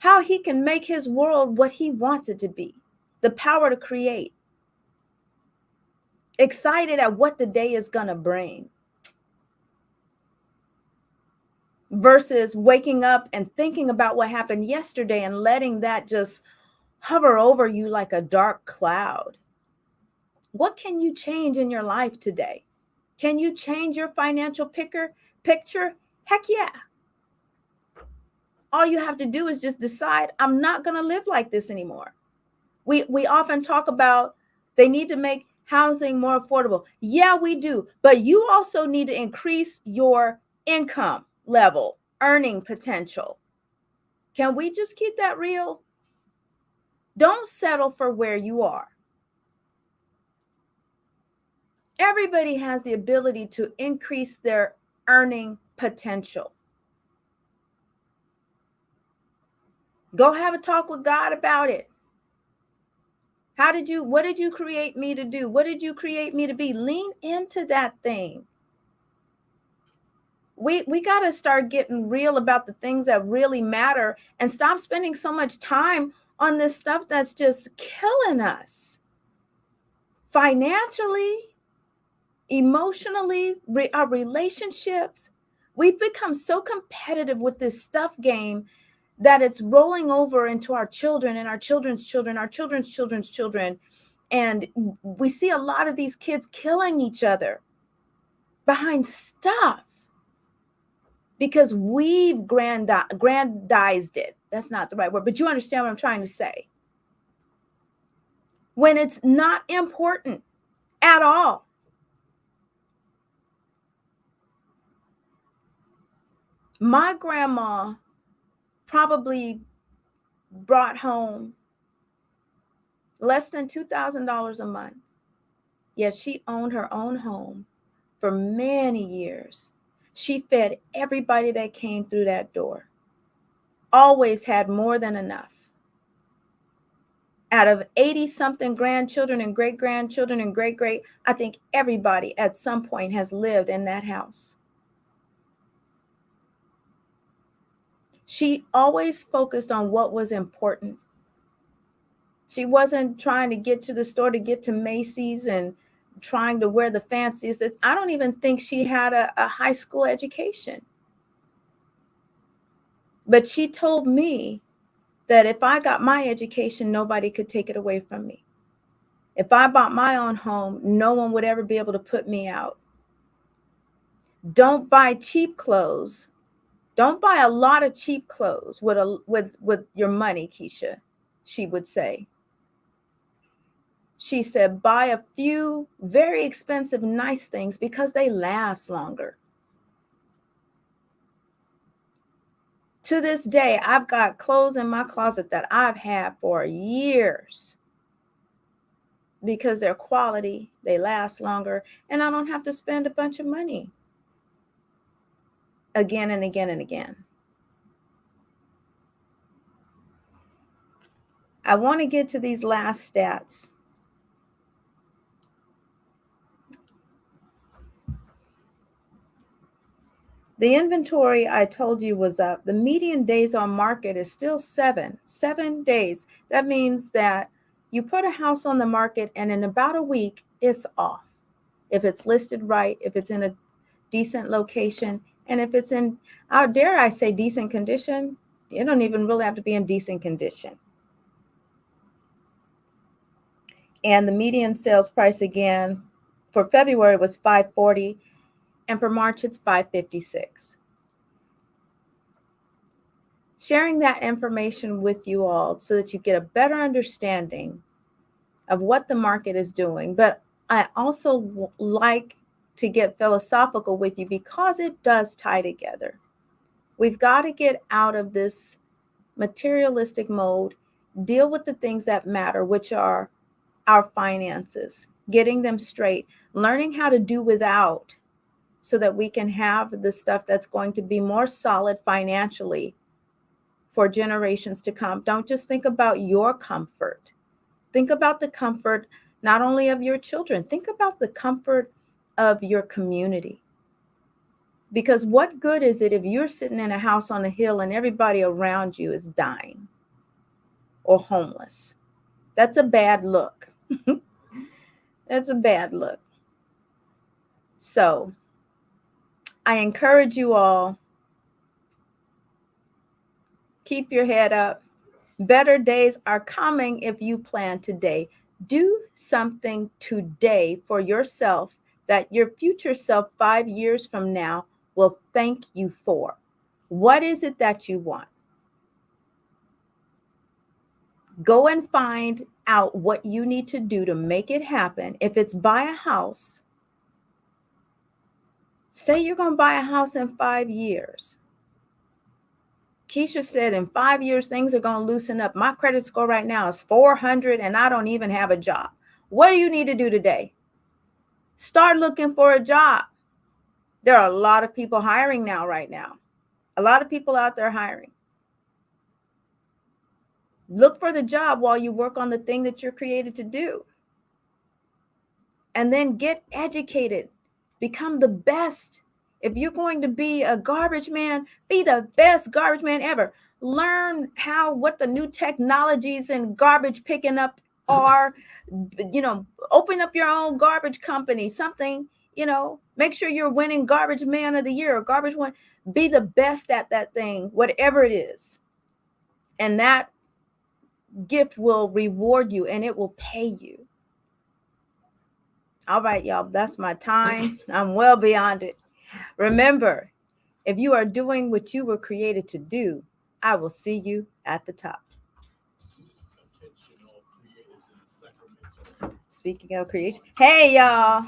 [SPEAKER 2] how he can make his world what he wants it to be, the power to create, excited at what the day is going to bring, versus waking up and thinking about what happened yesterday and letting that just hover over you like a dark cloud. What can you change in your life today? Can you change your financial picture? Heck yeah. All you have to do is just decide, I'm not going to live like this anymore. We often talk about they need to make housing more affordable. Yeah, we do. But you also need to increase your income level, earning potential. Can we just keep that real? Don't settle for where you are. Everybody has the ability to increase their earning potential. Go have a talk with God about it. What did you create me to do? What did you create me to be? Lean into that thing. We got to start getting real about the things that really matter and stop spending so much time on this stuff that's just killing us financially, emotionally, our relationships. We've become so competitive with this stuff game that it's rolling over into our children and our children's children, our children's children's children. And we see a lot of these kids killing each other behind stuff because we've grandized it. That's not the right word, but you understand what I'm trying to say. When it's not important at all. My grandma probably brought home less than $2,000 a month. Yet she owned her own home for many years. She fed everybody that came through that door. Always had more than enough. Out of 80-something grandchildren and great-grandchildren and great-great, I think everybody at some point has lived in that house. She always focused on what was important. She wasn't trying to get to the store to get to Macy's and trying to wear the fanciest. I don't even think she had a high school education. But she told me that if I got my education, nobody could take it away from me. If I bought my own home, no one would ever be able to put me out. Don't buy cheap clothes. Don't buy a lot of cheap clothes with your money, Keisha, she would say. She said, buy a few very expensive, nice things because they last longer. To this day, I've got clothes in my closet that I've had for years because they're quality, they last longer, and I don't have to spend a bunch of money again and again and again. I want to get to these last stats. The inventory I told you was up. The median days on market is still 7 days. That means that you put a house on the market and in about a week, it's off. If it's listed right, if it's in a decent location, and if it's in, how dare I say decent condition, you don't even really have to be in decent condition. And the median sales price again for February was $540, and for March it's $556. Sharing that information with you all so that you get a better understanding of what the market is doing. But I also like to get philosophical with you because it does tie together. We've got to get out of this materialistic mode, deal with the things that matter, which are our finances, getting them straight, learning how to do without so that we can have the stuff that's going to be more solid financially for generations to come. Don't just think about your comfort. Think about the comfort not only of your children, think about the comfort of your community. Because what good is it if you're sitting in a house on a hill and everybody around you is dying or homeless? That's a bad look. That's a bad look. So I encourage you all, keep your head up. Better days are coming if you plan today. Do something today for yourself that your future self 5 years from now will thank you for. What is it that you want? Go and find out what you need to do to make it happen. If it's buy a house, say you're going to buy a house in 5 years. Keisha said in 5 years, things are going to loosen up. My credit score right now is 400 and I don't even have a job. What do you need to do today? Start looking for a job. There are a lot of people hiring now, right now. A lot of people out there hiring. Look for the job while you work on the thing that you're created to do. And then get educated. Become the best. If you're going to be a garbage man, be the best garbage man ever. Learn what the new technologies and garbage picking up are. Open up your own garbage company, something, make sure you're winning garbage man of the year or garbage one. Be the best at that thing, whatever it is. And that gift will reward you and it will pay you. All right, y'all, that's my time. I'm well beyond it. Remember, if you are doing what you were created to do, I will see you at the top. Speaking of creation, hey, y'all.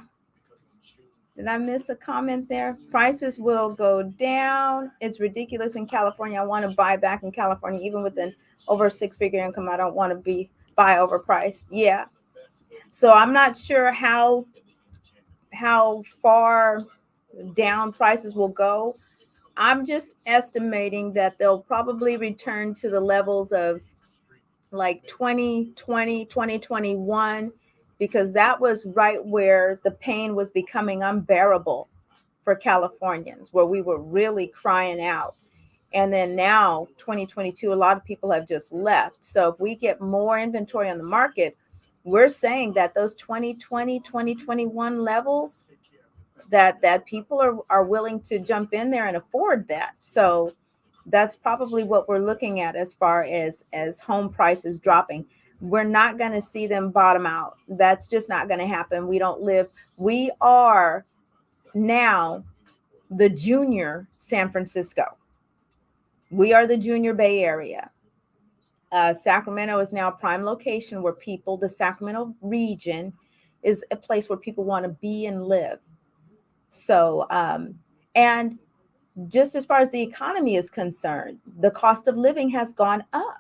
[SPEAKER 2] Did I miss a comment there? Prices will go down. It's ridiculous in California. I want to buy back in California, even with an over 6-figure income. I don't want to buy overpriced. Yeah. So I'm not sure how far down prices will go. I'm just estimating that they'll probably return to the levels of like 2020, 2021, because that was right where the pain was becoming unbearable for Californians, where we were really crying out. And then now 2022, a lot of people have just left. So if we get more inventory on the market, we're saying that those 2020, 2021 levels, that people are willing to jump in there and afford that. So that's probably what we're looking at as far as home prices dropping. We're not going to see them bottom out. That's just not going to happen. We are now the junior San Francisco. We are the junior Bay Area. Sacramento is now a prime location where the Sacramento region is a place where people want to be and live. So, and just as far as the economy is concerned, the cost of living has gone up.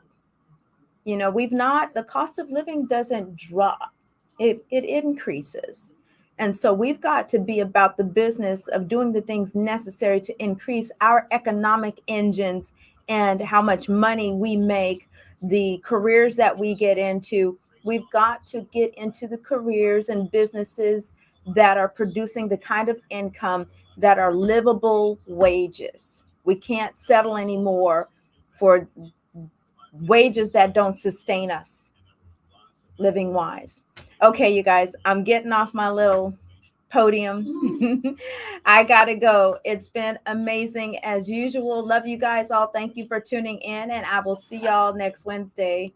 [SPEAKER 2] The cost of living doesn't drop. it increases. And so we've got to be about the business of doing the things necessary to increase our economic engines and how much money we make, the careers that we get into. We've got to get into the careers and businesses that are producing the kind of income that are livable wages. We can't settle anymore for wages that don't sustain us living wise. Okay, you guys, I'm getting off my little podium. I gotta go. It's been amazing as usual. Love you guys all. Thank you for tuning in, and I will see y'all next Wednesday.